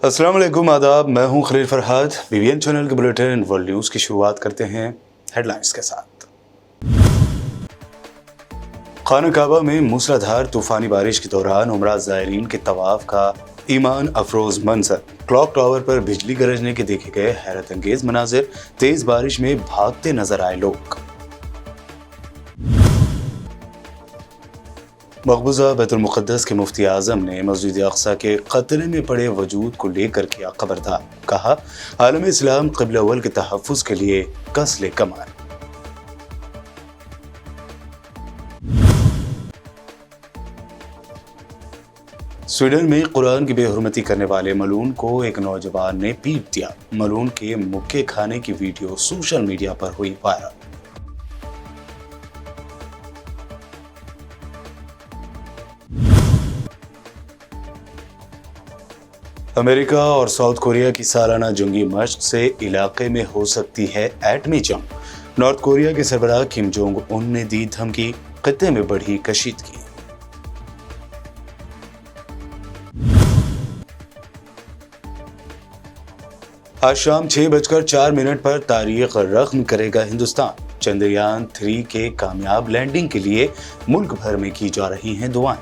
अस्सलाम वालेकुम, आदाब। मैं हूं खलील फरहाद। BBN चैनल के बुलेटिन वर्ल्ड न्यूज़ की शुरुआत करते हैं हेडलाइंस के साथ। खाना काबा में मूसलाधार तूफानी बारिश के दौरान उमरा ज़ायरीन के तवाफ का ईमान अफरोज मंजर। क्लॉक टावर पर बिजली गरजने के देखे गए हैरत अंगेज मनाजिर। तेज बारिश में भागते नजर आए लोग। मकबूजा बैतुल मुक़द्दस के मुफ्ती आज़म ने मस्जिद अक़सा के खतरे में पड़े वजूद को लेकर किया खबरदार। कहा, आलम इस्लाम क़िबला अव्वल के तहफ़्फ़ुज़ के लिए कस ले कमान। स्वीडन में कुरान की बेहुरमती करने वाले मलून को एक नौजवान ने पीट दिया। मलून के मुक्के खाने की वीडियो सोशल मीडिया पर हुई वायरल। अमेरिका और साउथ कोरिया की सालाना जंगी मशक से इलाके में हो सकती है एटमी जंग। नॉर्थ कोरिया के सरबराह किम जोंग उन ने दी धमकी। खत्ते में बढ़ी कशीदगी। आज शाम 6:04 पर तारीख रक़्म करेगा हिंदुस्तान। चंद्रयान 3 के कामयाब लैंडिंग के लिए मुल्क भर में की जा रही हैं दुआएं।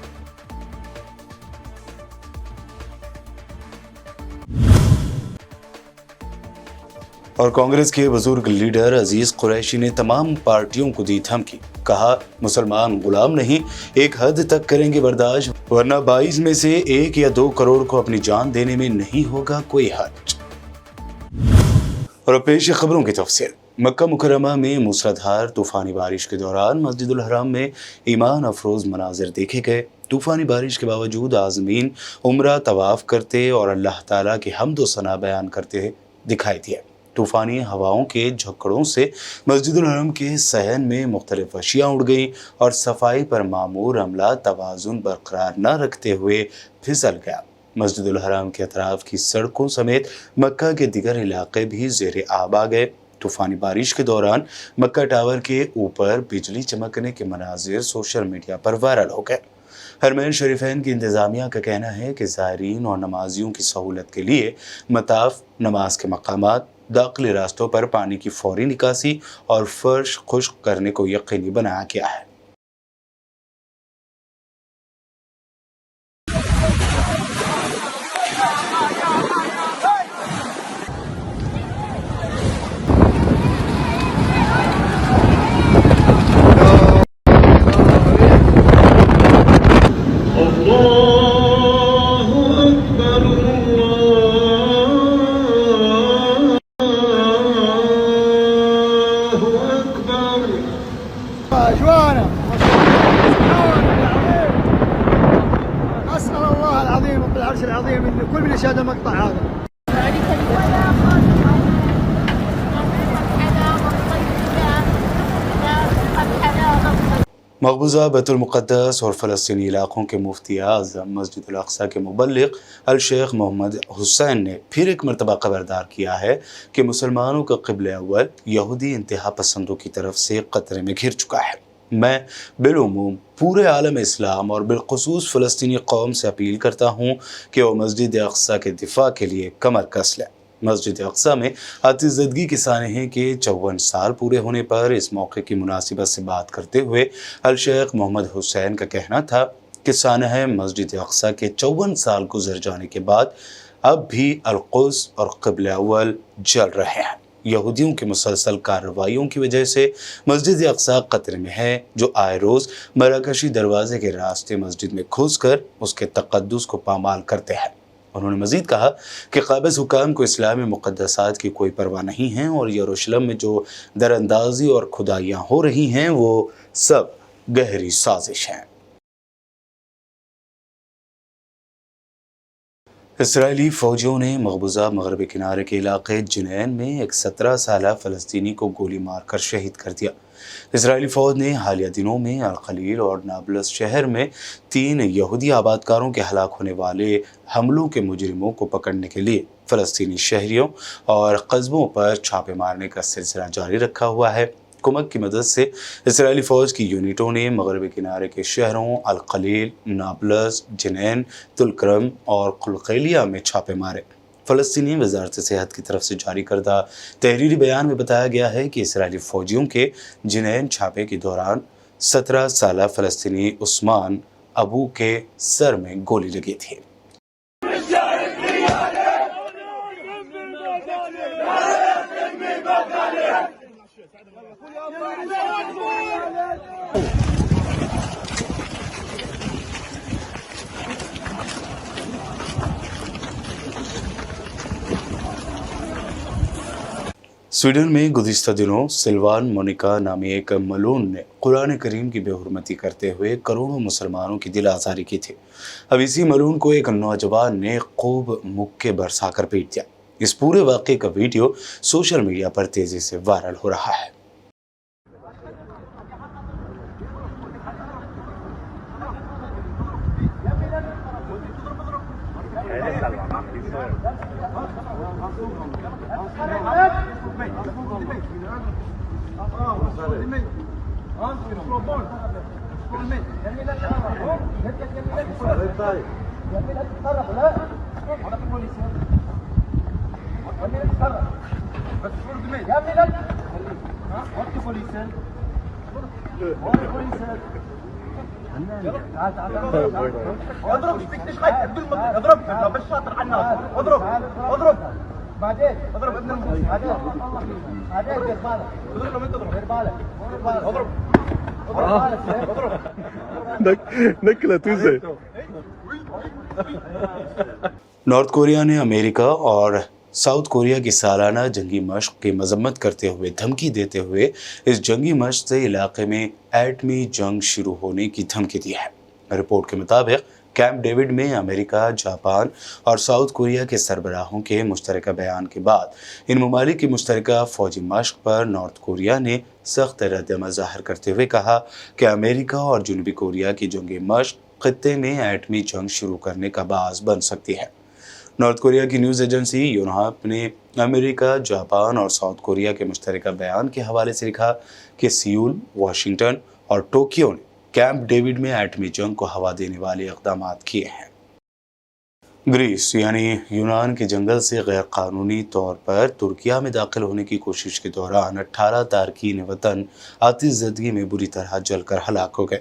और कांग्रेस के बुजुर्ग लीडर अजीज कुरैशी ने तमाम पार्टियों को दी धमकी। कहा, मुसलमान गुलाम नहीं, एक हद तक करेंगे बर्दाश्त, वरना 22 में से 1 या 2 करोड़ को अपनी जान देने में नहीं होगा कोई हर्ज। और पेश खबरों की तफसील। मक्का मुकर्रमा में मूसलाधार तूफानी बारिश के दौरान मस्जिदुल हराम में ईमान अफरोज मनाजिर देखे गए। तूफानी बारिश के बावजूद आज़मीन उम्रा तवाफ करते और अल्लाह ताला की हम्द व सना बयान करते दिखाई दिए। तूफानी हवाओं के झक्कड़ों से मस्जिदुल हरम के सहन में मुख्तलिफ अशियाँ उड़ गईं और सफाई पर मामूर अमला तवाज़ुन बरकरार न रखते हुए फिसल गया। मस्जिदुल हरम के अतराफ की सड़कों समेत मक्का के दिगर इलाके भी ज़ेरे आब आ गए। तूफानी बारिश के दौरान मक्का टावर के ऊपर बिजली चमकने के मनाजिर सोशल मीडिया पर वायरल हो गए। हरमैन शरीफैन की इंतज़ामिया का कहना है कि ज़ायरीन और नमाजियों की सहूलत के लिए मताफ, नमाज के मकामात, दाखिली रास्तों पर पानी की फौरी निकासी और फर्श खुश्क करने को यकीनी बनाया गया है। أسأل الله العظيم رب العرش العظيم إن كل من يشاهد المقطع هذا मकबूजा बैतुल मुक़द्दस और फ़लस्तीनी इलाक़ों के मुफ्ती आज़म मस्जिद अक़सा के मुबल्लिग़ अल शेख मोहम्मद हुसैन ने फिर एक मरतबा खबरदार किया है कि मुसलमानों का क़िबला अव्वल यहूदी इंतहा पसंदों की तरफ से ख़तरे में घिर चुका है। मैं बिलउमूम पूरे आलम इस्लाम और बिलखुसूस फ़लस्तीनी कौम से अपील करता हूँ कि वो मस्जिद अक़सा के दिफा के लिए कमर कस लें। मस्जिद अक़सा में आतिज़दगी के सानहे के 54 साल पूरे होने पर इस मौके की मुनासिबत से बात करते हुए अल शेख मोहम्मद हुसैन का कहना था कि सानहे मस्जिद अक़सा के 54 साल गुजर जाने के बाद अब भी अल-क़ुद्स और क़िबला अव्वल जल रहे हैं। यहूदियों की मुसलसल कार्रवाइयों की वजह से मस्जिद अक़सा खतरे में है, जो आए रोज़ मराकशी दरवाजे के रास्ते मस्जिद में घुसकर उसके तक़द्दुस को पामाल करते हैं। उन्होंने मज़ीद कहा कि क़ाबिज़ हुकाम को इस्लामी मुक़द्दसात की कोई परवाह नहीं है और यरूशलेम में जो दरअंदाज़ी और खुदाइयाँ हो रही हैं वो सब गहरी साजिश हैं। इसराइली फ़ौजियों ने मकबूजा मगरबी किनारे के इलाके जिनैन में एक 17 साला फ़लस्तीनी को गोली मारकर शहीद कर दिया। اسرائیلی فوج نے حالیہ دنوں میں الخلیل اور نابلس شہر میں 3 یہودی آبادکاروں کے ہلاک ہونے والے حملوں کے مجرموں کو پکڑنے کے لیے فلسطینی شہریوں اور قصبوں پر چھاپے مارنے کا سلسلہ جاری رکھا ہوا ہے۔ حکومت کی مدد سے اسرائیلی فوج کی یونٹوں نے مغربی کنارے کے شہروں الخلیل، نابلس، جنین، تلکرم اور قلقیلیہ میں چھاپے مارے۔ فلسطینی وزارت صحت کی طرف سے جاری کردہ تحریری بیان میں بتایا گیا ہے کہ اسرائیلی فوجیوں کے جنین چھاپے کے دوران 17 سالہ فلسطینی عثمان ابو کے سر میں گولی لگی تھی۔ سویڈن میں گزشتہ دنوں سلوان مونیکا نامی ایک ملعون نے قرآن کریم کی بے حرمتی کرتے ہوئے کروڑوں مسلمانوں کی دل آزاری کی تھی۔ اب اسی ملعون کو ایک نوجوان نے خوب مکے برسا کر پیٹ دیا۔ اس پورے واقعے کا ویڈیو سوشل میڈیا پر تیزی سے وائرل ہو رہا ہے۔ نارتھ کوریا نے امریکہ اور ساؤتھ کوریا کی سالانہ جنگی مشق کی مذمت کرتے ہوئے دھمکی دیتے ہوئے اس جنگی مشق سے علاقے میں ایٹمی جنگ شروع ہونے کی دھمکی دی ہے۔ رپورٹ کے مطابق کیمپ ڈیوڈ میں امریکہ، جاپان اور ساؤتھ کوریا کے سربراہوں کے مشترکہ بیان کے بعد ان ممالک کی مشترکہ فوجی مشق پر نارتھ کوریا نے سخت رد عمل ظاہر کرتے ہوئے کہا کہ امریکہ اور جنوبی کوریا کی جنگی مشق خطے میں ایٹمی جنگ شروع کرنے کا باعث بن سکتی ہے۔ نارتھ کوریا کی نیوز ایجنسی یونہاپ نے امریکہ، جاپان اور ساؤتھ کوریا کے مشترکہ بیان کے حوالے سے لکھا کہ سیول، واشنگٹن اور ٹوکیو نے کیمپ ڈیوڈ میں ایٹمی جنگ کو ہوا دینے والے اقدامات کیے ہیں۔ گریس یعنی یونان کے جنگل سے غیر قانونی طور پر ترکیہ میں داخل ہونے کی کوشش کے دوران 18 تارکین وطن آتش زدگی میں بری طرح جل کر ہلاک ہو گئے۔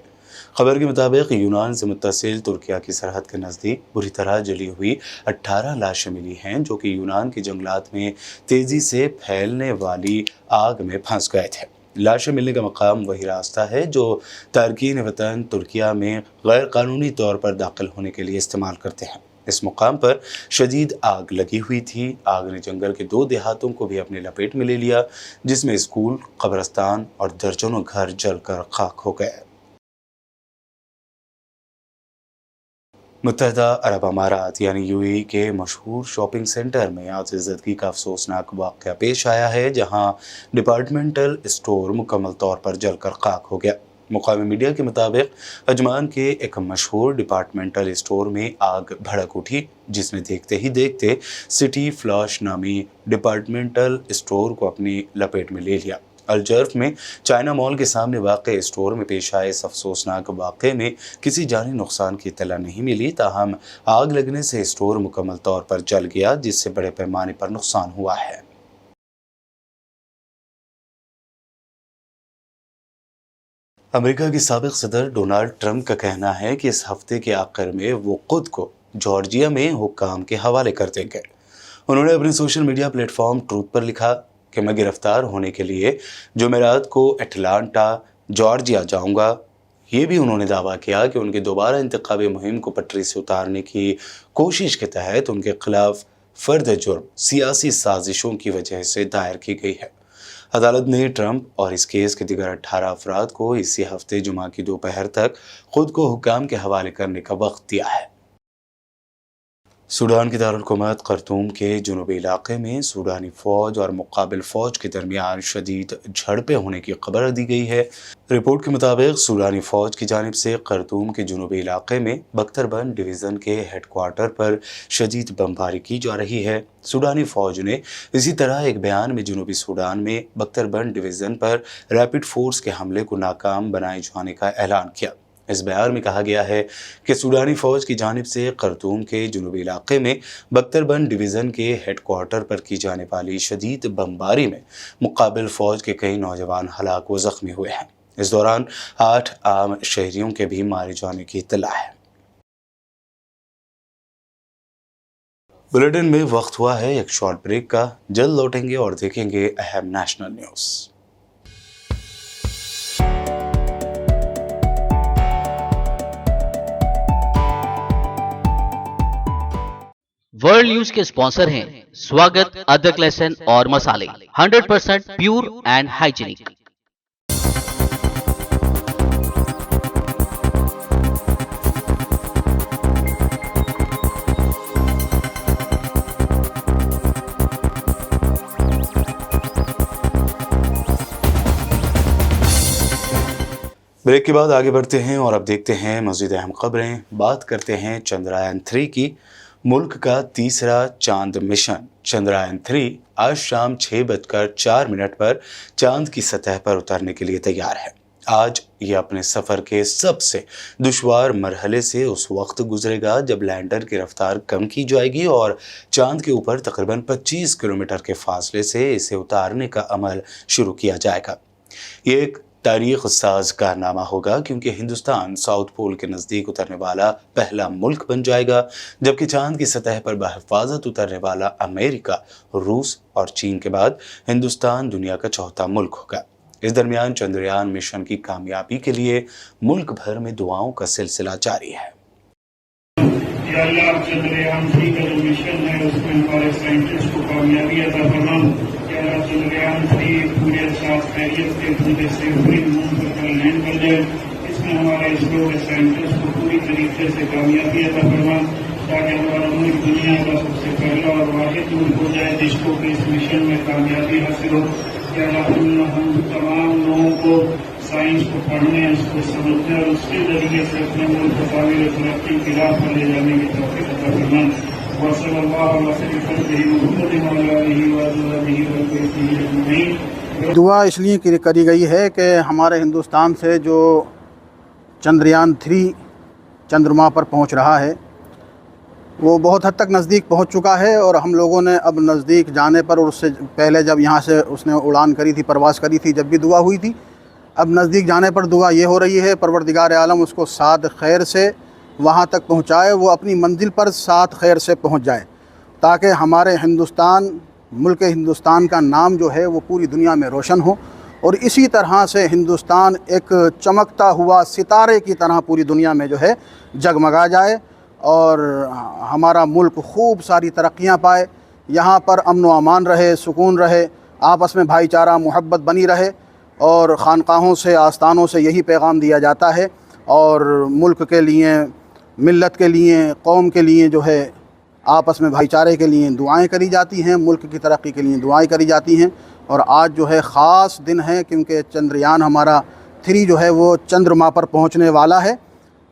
خبر کے مطابق یونان سے متصل ترکیہ کی سرحد کے نزدیک بری طرح جلی ہوئی 18 لاشیں ملی ہیں، جو کہ یونان کے جنگلات میں تیزی سے پھیلنے والی آگ میں پھنس گئے تھے۔ لاشیں ملنے کا مقام وہی راستہ ہے جو تارکین وطن ترکیہ میں غیر قانونی طور پر داخل ہونے کے لیے استعمال کرتے ہیں۔ اس مقام پر شدید آگ لگی ہوئی تھی۔ آگ نے جنگل کے 2 دیہاتوں کو بھی اپنے لپیٹ میں لے لیا، جس میں اسکول، قبرستان اور درجنوں گھر جل کر خاک ہو گئے۔ متحدہ عرب امارات یعنی یو اے ای کے مشہور شاپنگ سینٹر میں آتش زدگی کا افسوسناک واقعہ پیش آیا ہے، جہاں ڈپارٹمنٹل اسٹور مکمل طور پر جل کر خاک ہو گیا۔ مقامی میڈیا کے مطابق اجمان کے ایک مشہور ڈپارٹمنٹل اسٹور میں آگ بھڑک اٹھی، جس نے دیکھتے ہی دیکھتے سٹی فلاش نامی ڈپارٹمنٹل اسٹور کو اپنی لپیٹ میں لے لیا۔ الجرف میں چائنا مال کے سامنے واقع اسٹور میں پیش آئے اس افسوسناک واقعے میں کسی جانی نقصان کی اطلاع نہیں ملی، تاہم آگ لگنے سے اسٹور مکمل طور پر جل گیا، جس سے بڑے پیمانے پر نقصان ہوا ہے۔ امریکہ کے سابق صدر ڈونلڈ ٹرمپ کا کہنا ہے کہ اس ہفتے کے آخر میں وہ خود کو جارجیا میں حکام کے حوالے کر دیں گے۔ انہوں نے اپنے social media platform Truth پر لکھا کہ میں گرفتار ہونے کے لیے جمعرات کو اٹلانٹا، جارجیا جاؤں گا۔ یہ بھی انہوں نے دعویٰ کیا کہ ان کے دوبارہ انتخابی مہم کو پٹری سے اتارنے کی کوشش کے تحت ان کے خلاف فرد جرم سیاسی سازشوں کی وجہ سے دائر کی گئی ہے۔ عدالت نے ٹرمپ اور اس کیس کے دیگر 18 افراد کو اسی ہفتے جمعہ کی دوپہر تک خود کو حکام کے حوالے کرنے کا وقت دیا ہے۔ सूडान की दारुल-हुकूमत खर्तूम के जनूबी इलाके में सूडानी फ़ौज और मुक़ाबिल फ़ौज के दरमियान शदीद झड़पें होने की खबर दी गई है। रिपोर्ट के मुताबिक सूडानी फ़ौज की जानिब से खर्तूम के जनूबी इलाके में बख्तरबंद डिवीज़न के हेडक्वार्टर पर शदीद बमबारी की जा रही है। सूडानी फ़ौज ने इसी तरह एक बयान में जनूबी सूडान में बख्तरबंद डिवीज़न पर रैपिड फ़ोर्स के हमले को नाकाम बनाए जाने का ऐलान किया। इस बयान में कहा गया है कि सूडानी फ़ौज की जानिब से खर्तूम के जनूबी इलाके में बख्तरबंद डिवीज़न के हेडक्वार्टर पर की जाने वाली शदीद बमबारी में मुक़ाबिल फ़ौज के कई नौजवान हलाक व ज़ख्मी हुए हैं। इस दौरान 8 आम शहरियों के भी मारे जाने की इत्तला है। बुलेटिन में वक्त हुआ है एक शॉर्ट ब्रेक का। जल्द लौटेंगे और देखेंगे अहम नेशनल न्यूज़। वर्ल्ड न्यूज के स्पॉन्सर हैं स्वागत, अदरक, लहसुन और मसाले 100% प्योर एंड हाइजीनिक। ब्रेक के बाद आगे बढ़ते हैं और अब देखते हैं मज़ीद अहम खबरें। बात करते हैं चंद्रयान 3 की। मुल्क का तीसरा चांद मिशन चंद्रयान 3 आज शाम 6:04 पर चांद की सतह पर उतरने के लिए तैयार है। आज ये अपने सफ़र के सबसे दुश्वार मरहले से उस वक्त गुजरेगा जब लैंडर की रफ्तार कम की जाएगी और चांद के ऊपर तकरीबन 25 किलोमीटर के फासले से इसे उतारने का अमल शुरू किया जाएगा। ये एक तारीख साज कारनामा होगा क्योंकि हिंदुस्तान साउथ पोल के नज़दीक उतरने वाला पहला मुल्क बन जाएगा, जबकि चांद की सतह पर बहिफाजत उतरने वाला अमेरिका, रूस और चीन के बाद हिंदुस्तान दुनिया का चौथा मुल्क होगा। इस दरमियान चंद्रयान मिशन की कामयाबी के लिए मुल्क भर में दुआओं का सिलसिला जारी है। या अल्लाह, चंद्रयान 3 का जो मिशन है उसमें हमारे साइंटिस्ट को कामयाबी अता फरमा। या अल्लाह, चंद्रयान 3 पूरे साथ खैरियत के पूरे से पूरी मून पर कल लैंड कर जाए। इसमें हमारे इसरो के साइंटिस्ट को पूरी तरीके से कामयाबी अता फरमा ताकि हमारा मुल्क दुनिया का सबसे पहला और वाहिद मुल्क हो जाए जिसको कि इस मिशन में कामयाबी हासिल हो। या अल्लाह, हम तमाम लोगों को साइंस को पढ़ने, उसको समझने और उसके जरिए से अपने मुल्क को काबिल तरक्की की राह पर ले जाने की तौफीक अता फरमा। दुआ इसलिए करी गई है कि हमारे हिंदुस्तान से जो चंद्रयान 3 चंद्रमा पर पहुंच रहा है वो बहुत हद तक नज़दीक पहुंच चुका है और हम लोगों ने अब नज़दीक जाने पर और उससे पहले जब यहाँ से उसने उड़ान करी थी, परवाज़ करी थी, जब भी दुआ हुई थी, अब नज़दीक जाने पर दुआ ये हो रही है परवरदिगार आलम उसको साद खैर से वहाँ तक पहुँचाए, वो अपनी मंजिल पर साद खैर से पहुँच जाए ताकि हमारे हिंदुस्तान, मुल्क हिंदुस्तान का नाम जो है वो पूरी दुनिया में रोशन हो और इसी तरह से हिंदुस्तान एक चमकता हुआ सितारे की तरह पूरी दुनिया में जो है जगमगा जाए और हमारा मुल्क खूब सारी तरक्कियाँ पाए, यहाँ पर अमन व अमान रहे, सुकून रहे, आपस में भाईचारा मोहब्बत बनी रहे। और ख़ानक़ाहों से, आस्थानों से यही पैगाम दिया जाता है और मुल्क के लिए, मिल्लत के लिए, कौम के लिए जो है आपस में भाईचारे के लिए दुआएं करी जाती हैं, मुल्क की तरक्की के लिए दुआएं करी जाती हैं। और आज जो है ख़ास दिन है क्योंकि चंद्रयान हमारा 3 जो है वो चंद्रमा पर पहुंचने वाला है।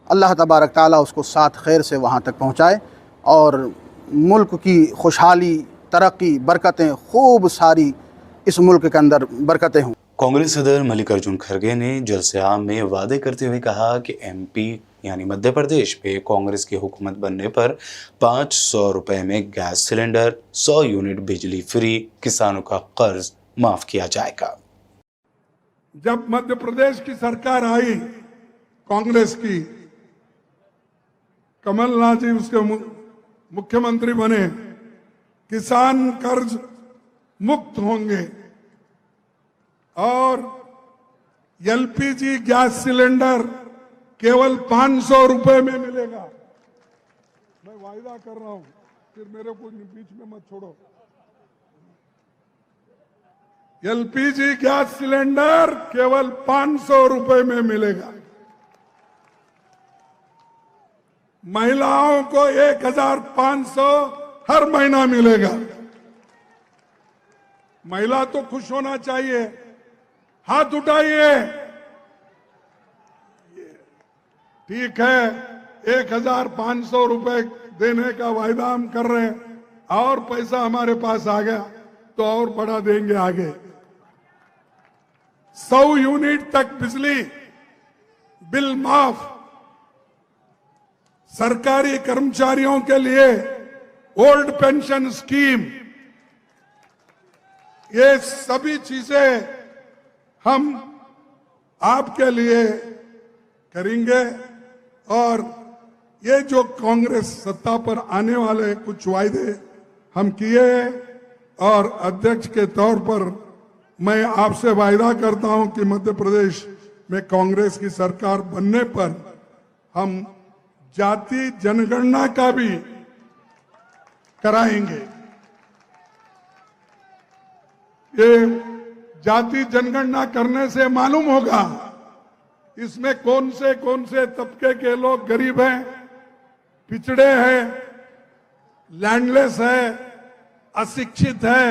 अल्लाह तबारक ताला उसको साथ खैर से वहाँ तक पहुँचाए और मुल्क की खुशहाली, तरक्की, बरकतें खूब सारी इस मुल्क के अंदर बरकतें हों। कांग्रेस सदर मल्लिकार्जुन खड़गे ने जलसे आम में वादे करते हुए कहा कि MP यानी मध्य प्रदेश पे कांग्रेस की हुकूमत बनने पर 500 रुपए में गैस सिलेंडर, 100 यूनिट बिजली फ्री, किसानों का कर्ज माफ किया जाएगा। जब मध्य प्रदेश की सरकार आई कांग्रेस की, कमलनाथ जी उसके मुख्यमंत्री बने, किसान कर्ज मुक्त होंगे और LPG गैस सिलेंडर केवल 500 रुपए में मिलेगा। मैं वायदा कर रहा हूं, फिर मेरे को बीच में मत छोड़ो। LPG गैस सिलेंडर केवल 500 रुपए में मिलेगा। महिलाओं को 1,500 हर महीना मिलेगा। महिला तो खुश होना चाहिए, हाथ उठाइए। ठीक है, 1,500 रुपए देने का वायदा हम कर रहे हैं, और पैसा हमारे पास आ गया तो और बढ़ा देंगे आगे। 100 यूनिट तक बिजली बिल माफ, सरकारी कर्मचारियों के लिए ओल्ड पेंशन स्कीम, ये सभी चीजें हम आपके लिए करेंगे। और ये जो कांग्रेस सत्ता पर आने वाले कुछ वायदे हम किए हैं, और अध्यक्ष के तौर पर मैं आपसे वायदा करता हूं कि मध्य प्रदेश में कांग्रेस की सरकार बनने पर हम जाति जनगणना का भी कराएंगे। ये जाति जनगणना करने से मालूम होगा इसमें कौन से तबके के लोग गरीब हैं, पिछड़े हैं, लैंडलेस है, अशिक्षित है,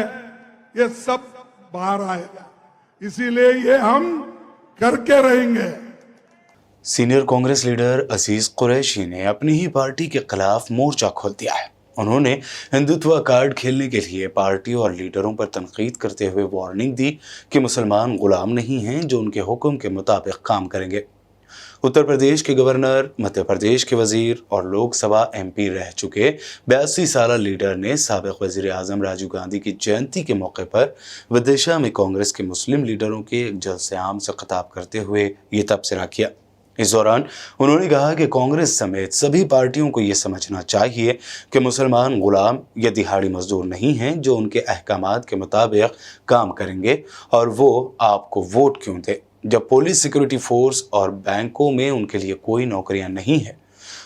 ये सब बाहर आएगा। इसीलिए ये हम करके रहेंगे। सीनियर कांग्रेस लीडर अजीज कुरैशी ने अपनी ही पार्टी के खिलाफ मोर्चा खोल दिया है। उन्होंने हिंदुत्व कार्ड खेलने के लिए पार्टी और लीडरों पर तनकीद करते हुए वार्निंग दी कि मुसलमान गुलाम नहीं हैं जो उनके हुक्म के मुताबिक काम करेंगे। उत्तर प्रदेश के गवर्नर, मध्य प्रदेश के वजीर और लोकसभा एमपी रह चुके 82 साला लीडर ने साबिक वजीर आजम राजीव गांधी की जयंती के मौके पर विदिशा में कांग्रेस के मुस्लिम लीडरों के एक जलसे आम से खिताब करते हुए ये तबसरा किया। इस दौरान उन्होंने कहा कि कांग्रेस समेत सभी पार्टियों को ये समझना चाहिए कि मुसलमान गुलाम या दिहाड़ी मजदूर नहीं हैं जो उनके अहकामात के मुताबिक काम करेंगे, और वो आपको वोट क्यों दे जब पुलिस, सिक्योरिटी फोर्स और बैंकों में उनके लिए कोई नौकरियां नहीं है।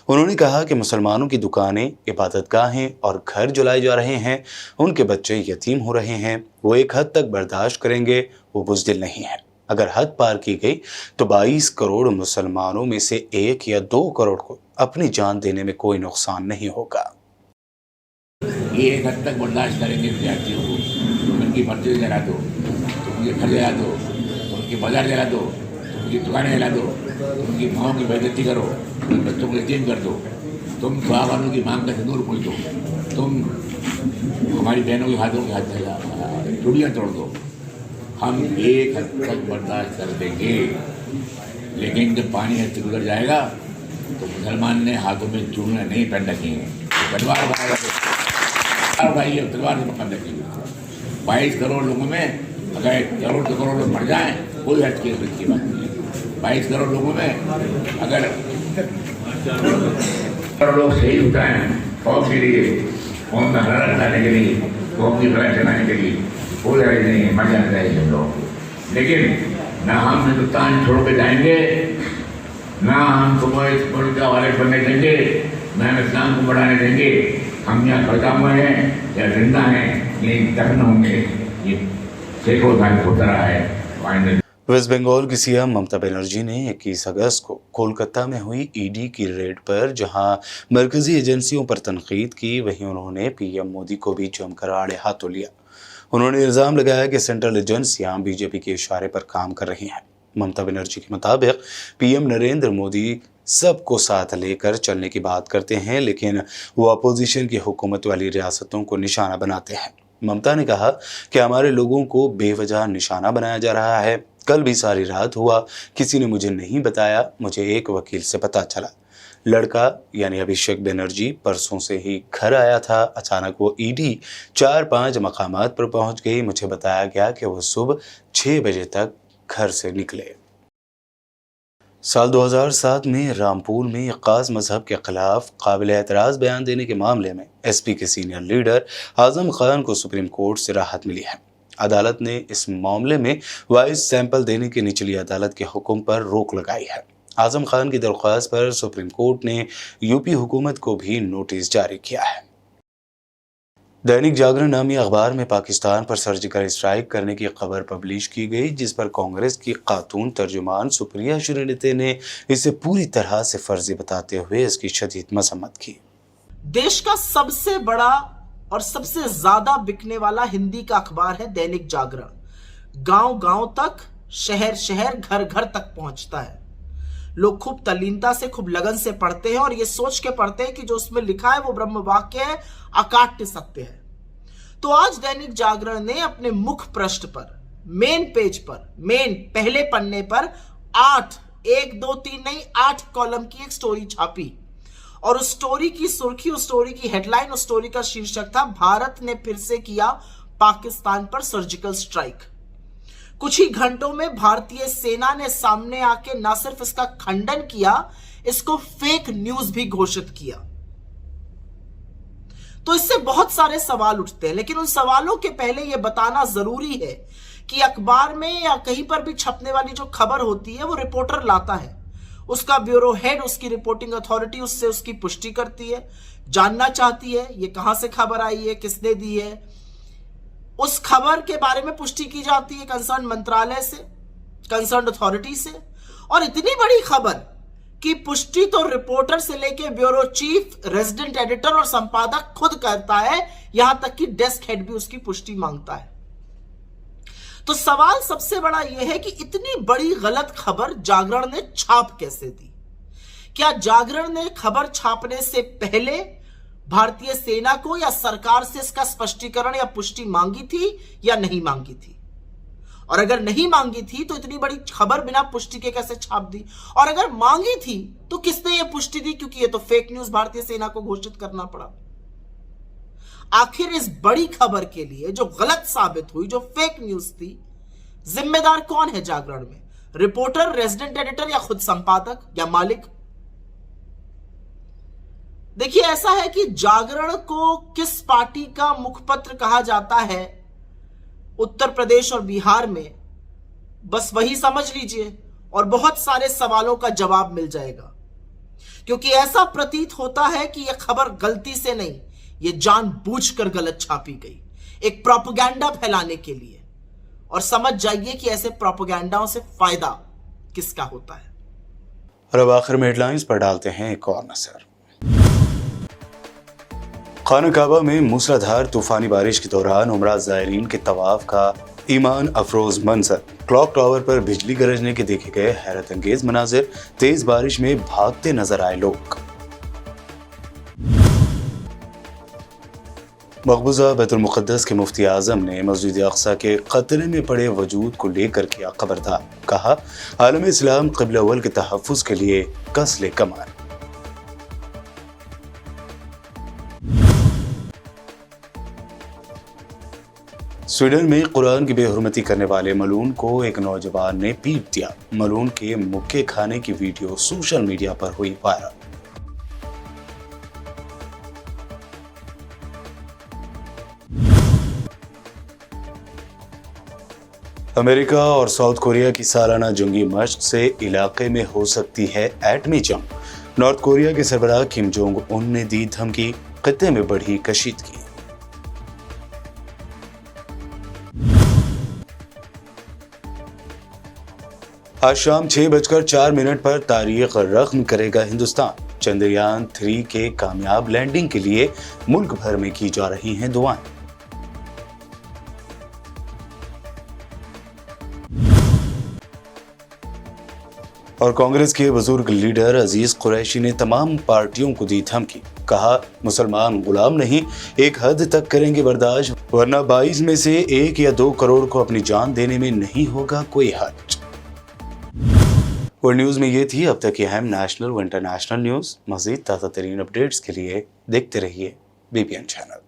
उन्होंने कहा कि मुसलमानों की दुकानें, इबादतगाहें और घर जलाए जा रहे हैं, उनके बच्चे यतीम हो रहे हैं, वो एक हद तक बर्दाश्त करेंगे, वो बुज़दिल नहीं है। अगर हद पार की गई तो 22 करोड़ मुसलमानों में से 1 या 2 करोड़ को अपनी जान देने में कोई नुकसान नहीं होगा। ये एक हद तक बर्दाश्त करेंगे विद्यार्थियों को, उनकी मस्जिद जला दो, उनके घर जला दो, उनके बाजार जला दो, उनकी दुकानें जला दो, उनकी माओं की बेइज्जती करो, उनके बच्चों को यतीम कर दो, तुम सहाबानों की मांग का सिंदूर खोल दो, तुम हमारी बहनों के हाथों के हाथ चूड़ियाँ तोड़ दो। हम एक हद तक बर्दाश्त कर देंगे, लेकिन जब पानी हद से गुजर जाएगा तो मुसलमान ने हाथों में चूड़ियाँ नहीं पहन रखी हैं, तलवार उठाइए, तलवार से पकड़ रखी है। 22 करोड़ लोगों में अगर करोड़ लोग मर जाएं, कोई हद की बात नहीं है। 22 करोड़ लोगों में अगर लोग शहीद होता है कौम के लिए, कौम का हरा लाने के लिए, कौम की भलाई चलाने के लिए, कोई हर्ज नहीं है, मर जाना चाहिए हम लोग। लेकिन ना हम हिंदुस्तान छोड़ के जाएंगे, ना हम तुम्हें इस मुल्क का वारिस बनने देंगे, ना हम इस्लाम को बढ़ाने देंगे। हम यहाँ पैदा हुए हैं या जिंदा हैं, ये दफन होंगे, ये सैकड़ों साल होता रहा है। वेस्ट बंगाल की सीएम ममता बनर्जी ने 21 अगस्त को कोलकाता में हुई ईडी की रेड पर जहां मरकजी एजेंसियों पर तनकीद की, वहीं उन्होंने पीएम मोदी को भी जमकर आड़े हाथों लिया। उन्होंने इल्ज़ाम लगाया कि सेंट्रल एजेंसियां बीजेपी के इशारे पर काम कर रही हैं। ममता बनर्जी के मुताबिक पीएम नरेंद्र मोदी सबको साथ लेकर चलने की बात करते हैं, लेकिन वो अपोजिशन की हुकूमत वाली रियासतों को निशाना बनाते हैं। ममता ने कहा कि हमारे लोगों को बेवजह निशाना बनाया जा रहा है। कल भी सारी रात हुआ, किसी ने मुझे नहीं बताया, मुझे एक वकील से पता चला। लड़का यानी अभिषेक बनर्जी परसों से ही घर आया था। अचानक वो ईडी 4-5 मकामात पर पहुंच गई। मुझे बताया गया कि वो सुबह 6 बजे तक घर से निकले। साल 2007 में रामपुर में खास मजहब के खिलाफ काबिल एतराज़ बयान देने के मामले में एसपी के सीनियर लीडर आजम खान को सुप्रीम कोर्ट से राहत मिली है। अदालत ने इस मामले में वॉइस सैंपल देने की निचली अदालत के हुक्म पर रोक लगाई है। आजम खान की दरख्वास्त पर सुप्रीम कोर्ट ने यूपी हुकूमत को भी नोटिस जारी किया है। दैनिक जागरण नामी अखबार में पाकिस्तान पर सर्जिकल स्ट्राइक करने की खबर पब्लिश की गई, जिस पर कांग्रेस की खातून तर्जुमान सुप्रिया श्रीनिधि ने इसे पूरी तरह से फर्जी बताते हुए इसकी शदीद मजम्मत की। देश का सबसे बड़ा और सबसे ज्यादा बिकने वाला हिंदी का अखबार है दैनिक जागरण। गांव गांव तक, शहर शहर, घर घर तक पहुंचता है। लोग खूब तल्लीनता से, खूब लगन से पढ़ते हैं और ये सोच के पढ़ते हैं कि जो उसमें लिखा है वो ब्रह्म वाक्य है, अकाट्य सत्य है। तो आज दैनिक जागरण ने अपने मुख पृष्ठ पर, मेन पेज पर, मेन पहले पन्ने पर 8 कॉलम की एक स्टोरी छापी और उस स्टोरी की सुर्खी, उस स्टोरी की हेडलाइन, उस स्टोरी का शीर्षक था, भारत ने फिर से किया पाकिस्तान पर सर्जिकल स्ट्राइक। कुछ ही घंटों में भारतीय सेना ने सामने आके न सिर्फ इसका खंडन किया, इसको फेक न्यूज भी घोषित किया। तो इससे बहुत सारे सवाल उठते हैं, लेकिन उन सवालों के पहले यह बताना जरूरी है कि अखबार में या कहीं पर भी छपने वाली जो खबर होती है वो रिपोर्टर लाता है, उसका ब्यूरो हेड, उसकी रिपोर्टिंग अथॉरिटी उससे उसकी पुष्टि करती है, जानना चाहती है ये कहां से खबर आई है, किसने दी है। उस खबर के बारे में पुष्टि की जाती है कंसर्न मंत्रालय से, कंसर्न अथॉरिटी से। और इतनी बड़ी खबर कि पुष्टि तो रिपोर्टर से लेके ब्यूरो चीफ, रेजिडेंट एडिटर और संपादक खुद करता है, यहां तक कि डेस्क हेड भी उसकी पुष्टि मांगता है। तो सवाल सबसे बड़ा यह है कि इतनी बड़ी गलत खबर जागरण ने छाप कैसे दी? क्या जागरण ने खबर छापने से पहले भारतीय सेना को या सरकार से इसका स्पष्टीकरण या पुष्टि मांगी थी या नहीं मांगी थी? और अगर नहीं मांगी थी तो इतनी बड़ी खबर बिना पुष्टि के कैसे छाप दी? और अगर मांगी थी तो किसने यह पुष्टि दी? क्योंकि यह तो फेक न्यूज भारतीय सेना को घोषित करना पड़ा। आखिर इस बड़ी खबर के लिए जो गलत साबित हुई, जो फेक न्यूज थी, जिम्मेदार कौन है जागरण में? रिपोर्टर, रेजिडेंट एडिटर या खुद संपादक या मालिक? देखिए, ऐसा है कि जागरण को किस पार्टी का मुखपत्र कहा जाता है उत्तर प्रदेश और बिहार में, बस वही समझ लीजिए और बहुत सारे सवालों का जवाब मिल जाएगा। क्योंकि ऐसा प्रतीत होता है कि यह खबर गलती से नहीं, यह जानबूझकर गलत छापी गई, एक प्रोपेगेंडा फैलाने के लिए। और समझ जाइए कि ऐसे प्रोपेगेंडाओं से फायदा किसका होता है। और अब आखिर में हेडलाइंस पर डालते हैं एक और नजर। खाना काबा में मूसलाधार तूफानी बारिश के दौरान उमरा ज़ायरीन के तवाफ का ईमान अफरोज मंजर। क्लॉक टावर पर बिजली गरजने के देखे गए हैरत अंगेज मनाजिर। तेज बारिश में भागते नजर आए लोग। मकबूजा बैतुल मुक़द्दस के मुफ्ती आज़म ने मस्जिद अक़सा के खतरे में पड़े वजूद को लेकर किया खबरदार। कहा, आलम इस्लाम क़िबला अव्वल के तहफ़्फ़ुज़ के लिए कस ले कमान। स्वीडन में कुरान की बेहुरमती करने वाले मलून को एक नौजवान ने पीट दिया। मलून के मुक्के खाने की वीडियो सोशल मीडिया पर हुई वायरल। अमेरिका और साउथ कोरिया की सालाना जंगी मशक से इलाके में हो सकती है एटमी जंग। नॉर्थ कोरिया के सरबराह किम जोंग उन ने दी धमकी, खत्ते में बढ़ी कशीदगी। आज शाम 6:04 पर तारीख रख्म करेगा हिंदुस्तान। चंद्रयान 3 के कामयाब लैंडिंग के लिए मुल्क भर में की जा रही हैं दुआएं। और कांग्रेस के बुजुर्ग लीडर अजीज कुरैशी ने तमाम पार्टियों को दी धमकी। कहा, मुसलमान गुलाम नहीं, एक हद तक करेंगे बर्दाश्त, वरना 22 में से 1 या 2 करोड़ को अपनी जान देने में नहीं होगा कोई हर्ज। वर्ल्ड न्यूज में ये थी अब तक की अहम नेशनल व इंटरनेशनल न्यूज। मज़ीद ताज़ा तरीन अपडेट्स के लिए देखते रहिए बीबीएन चैनल।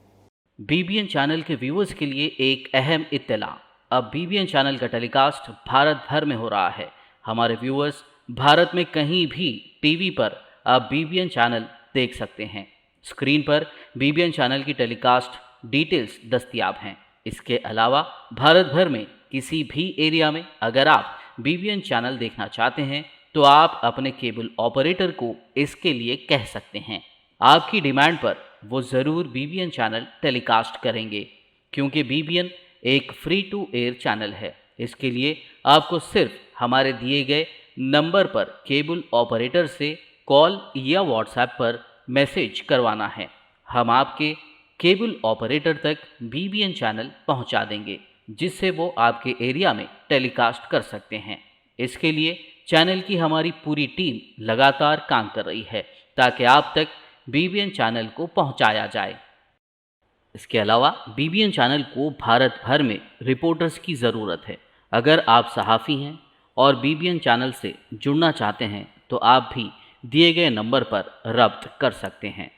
बीबीएन चैनल के व्यूअर्स के लिए एक अहम इत्तला। अब बीबीएन चैनल का टेलीकास्ट भारत भर में हो रहा है। हमारे व्यूअर्स भारत में कहीं भी टीवी पर आप बीबीएन चैनल देख सकते हैं। स्क्रीन पर बीबीएन चैनल की टेलीकास्ट डिटेल्स दस्तयाब हैं। इसके अलावा भारत भर में किसी भी एरिया में अगर आप बीबीएन चैनल देखना चाहते हैं तो आप अपने केबल ऑपरेटर को इसके लिए कह सकते हैं। आपकी डिमांड पर वो ज़रूर BBN चैनल टेलीकास्ट करेंगे, क्योंकि BBN एक फ्री टू एयर चैनल है। इसके लिए आपको सिर्फ हमारे दिए गए नंबर पर केबल ऑपरेटर से कॉल या व्हाट्सएप पर मैसेज करवाना है। हम आपके केबल ऑपरेटर तक BBN चैनल पहुंचा देंगे, जिससे वो आपके एरिया में टेलीकास्ट कर सकते हैं। इसके लिए चैनल की हमारी पूरी टीम लगातार काम कर रही है ताकि आप तक BBN चैनल को पहुंचाया जाए। इसके अलावा BBN चैनल को भारत भर में रिपोर्टर्स की ज़रूरत है। अगर आप सहाफ़ी हैं और BBN चैनल से जुड़ना चाहते हैं तो आप भी दिए गए नंबर पर रब्त कर सकते हैं।